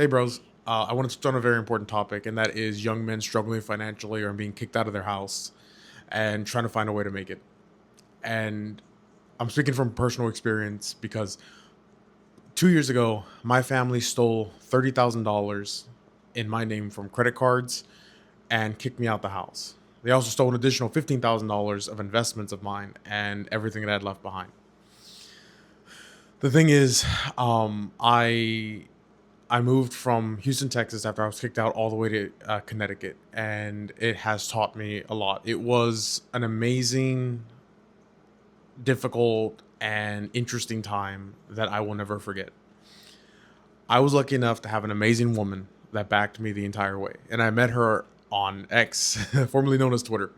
Hey, bros. I wanted to touch on a very important topic, and that is young men struggling financially or being kicked out of their house and trying to find a way to make it. And I'm speaking from personal experience because 2 years ago, my family stole $30,000 in my name from credit cards and kicked me out the house. They also stole an additional $15,000 of investments of mine and everything that I had left behind. The thing is, I moved from Houston, Texas after I was kicked out all the way to Connecticut, and it has taught me a lot. It was an amazing, difficult, and interesting time that I will never forget. I was lucky enough to have an amazing woman that backed me the entire way, and I met her on X, formerly known as Twitter.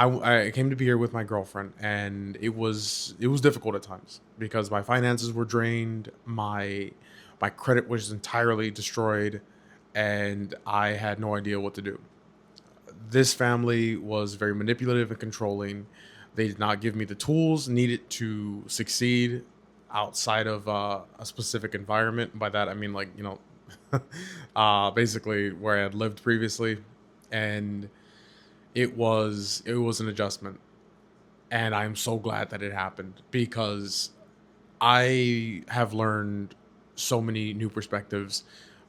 I came to be here with my girlfriend, and it was difficult at times because my finances were drained, my credit was entirely destroyed, and I had no idea what to do. This family was very manipulative and controlling. They did not give me the tools needed to succeed outside of a specific environment. By that I mean, like, basically where I had lived previously, and it was an adjustment, and I'm so glad that it happened because I have learned so many new perspectives.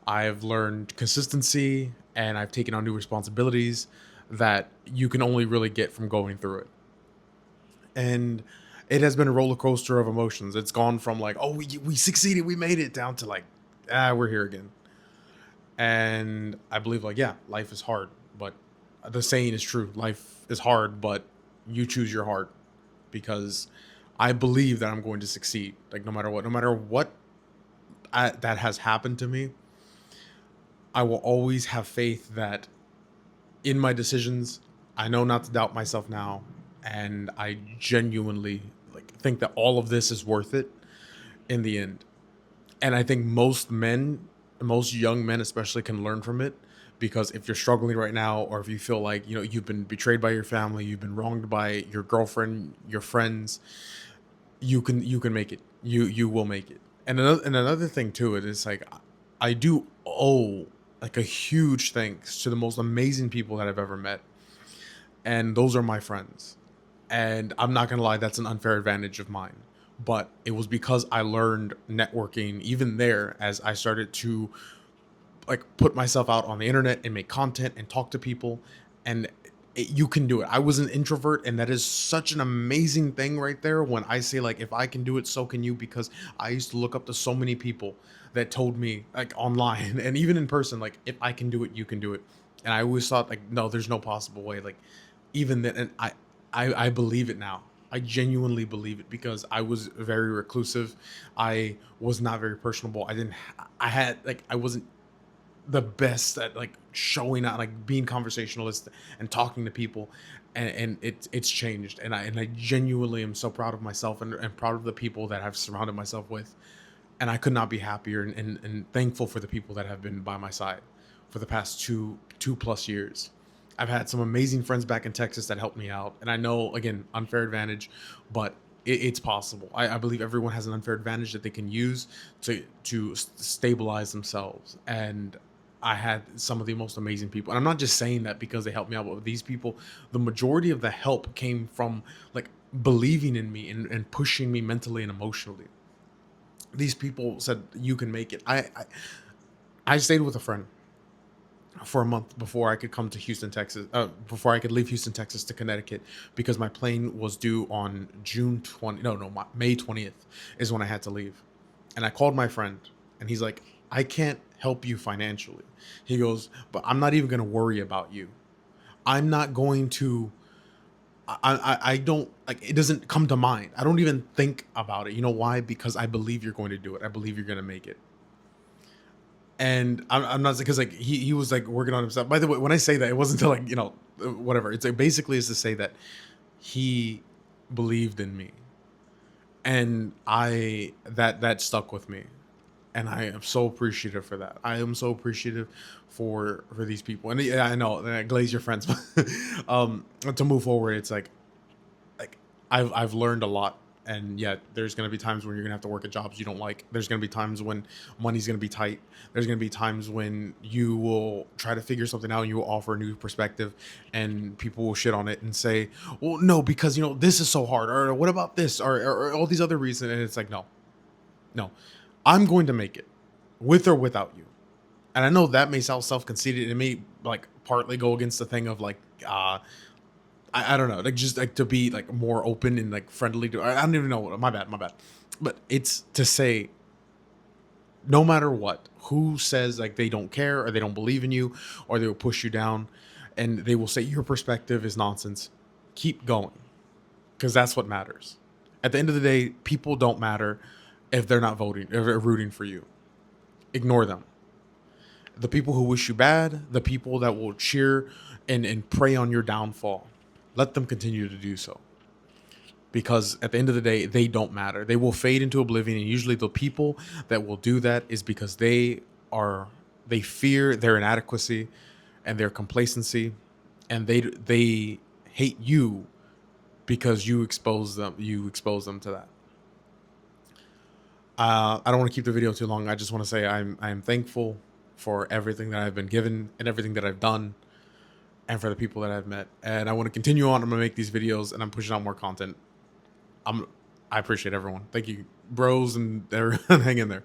I've learned consistency, and I've taken on new responsibilities that you can only really get from going through it. And it has been a roller coaster of emotions. It's gone from like, oh, we succeeded, we made it, down to like, we're here again. And I believe, like, yeah, life is hard, but the saying is true. Life is hard, but you choose your heart, because I believe that I'm going to succeed. Like, no matter what that has happened to me, I will always have faith that in my decisions, I know not to doubt myself now, and I genuinely like think that all of this is worth it in the end. And I think most young men especially, can learn from it, because if you're struggling right now, or if you feel like, you've been betrayed by your family, you've been wronged by your girlfriend, your friends, you can make it. You will make it. And another thing to it is, like, I do owe, like, a huge thanks to the most amazing people that I've ever met, and those are my friends. And I'm not gonna lie, that's an unfair advantage of mine. But it was because I learned networking even there, as I started to, like, put myself out on the internet and make content and talk to people, and you can do it. I was an introvert, and that is such an amazing thing right there. When I say, like, if I can do it, so can you, because I used to look up to so many people that told me, like, online and even in person, like, if I can do it, you can do it. And I always thought, like, no, there's no possible way. Like, even then, and I believe it now. I genuinely believe it, because I was very reclusive. I was not very personable. I had, like, I wasn't the best at, like, showing out, like, being conversationalist and talking to people, and it's changed, and I genuinely am so proud of myself, and proud of the people that I've surrounded myself with, and I could not be happier, and thankful for the people that have been by my side for the past two plus years. I've had some amazing friends back in Texas that helped me out, and I know, again, unfair advantage, but it's possible. I believe everyone has an unfair advantage that they can use to stabilize themselves. And I had some of the most amazing people, and I'm not just saying that because they helped me out, but these people, the majority of the help came from, like, believing in me, and pushing me mentally and emotionally. These people said, you can make it. I stayed with a friend for a month before I could come to Houston, Texas. Before I could leave Houston, Texas to Connecticut, because my plane was due on June 20. No, no, May 20th is when I had to leave. And I called my friend, and he's like, I can't help you financially. He goes, but I'm not even going to worry about you. I'm not going to. I don't, like, it doesn't come to mind. I don't even think about it. You know why? Because I believe you're going to do it. I believe you're going to make it. And I'm not, because, like, he was, like, working on himself. By the way, when I say that, it wasn't to, like, whatever. It's, like, basically is to say that he believed in me, and that stuck with me, and I am so appreciative for that. I am so appreciative for these people, and yeah, I know that glaze your friends, but to move forward, it's like I've learned a lot, And yet there's going to be times when you're going to have to work at jobs you don't like. There's going to be times when money's going to be tight. There's going to be times when you will try to figure something out and you will offer a new perspective, and people will shit on it and say, well, no, because this is so hard, or what about this, or all these other reasons. And it's like, no, no, I'm going to make it with or without you. And I know that may sound self-conceited. It may like partly go against the thing of like, I don't know, like just like to be like more open and like friendly to. I don't even know. My bad, my bad. But it's to say, no matter what, who says like they don't care or they don't believe in you or they will push you down, and they will say your perspective is nonsense. Keep going, because that's what matters. At the end of the day, people don't matter if they're not voting, if they're rooting for you. Ignore them. The people who wish you bad, the people that will cheer and prey on your downfall, let them continue to do so. Because at the end of the day, they don't matter. They will fade into oblivion. And usually the people that will do that is because they fear their inadequacy and their complacency, and they hate you because you expose them to that. I don't want to keep the video too long. I just want to say I am thankful for everything that I've been given and everything that I've done, and for the people that I've met. And I want to continue on. I'm gonna make these videos and I'm pushing out more content. I appreciate everyone. Thank you, bros, and everyone. Hang in there.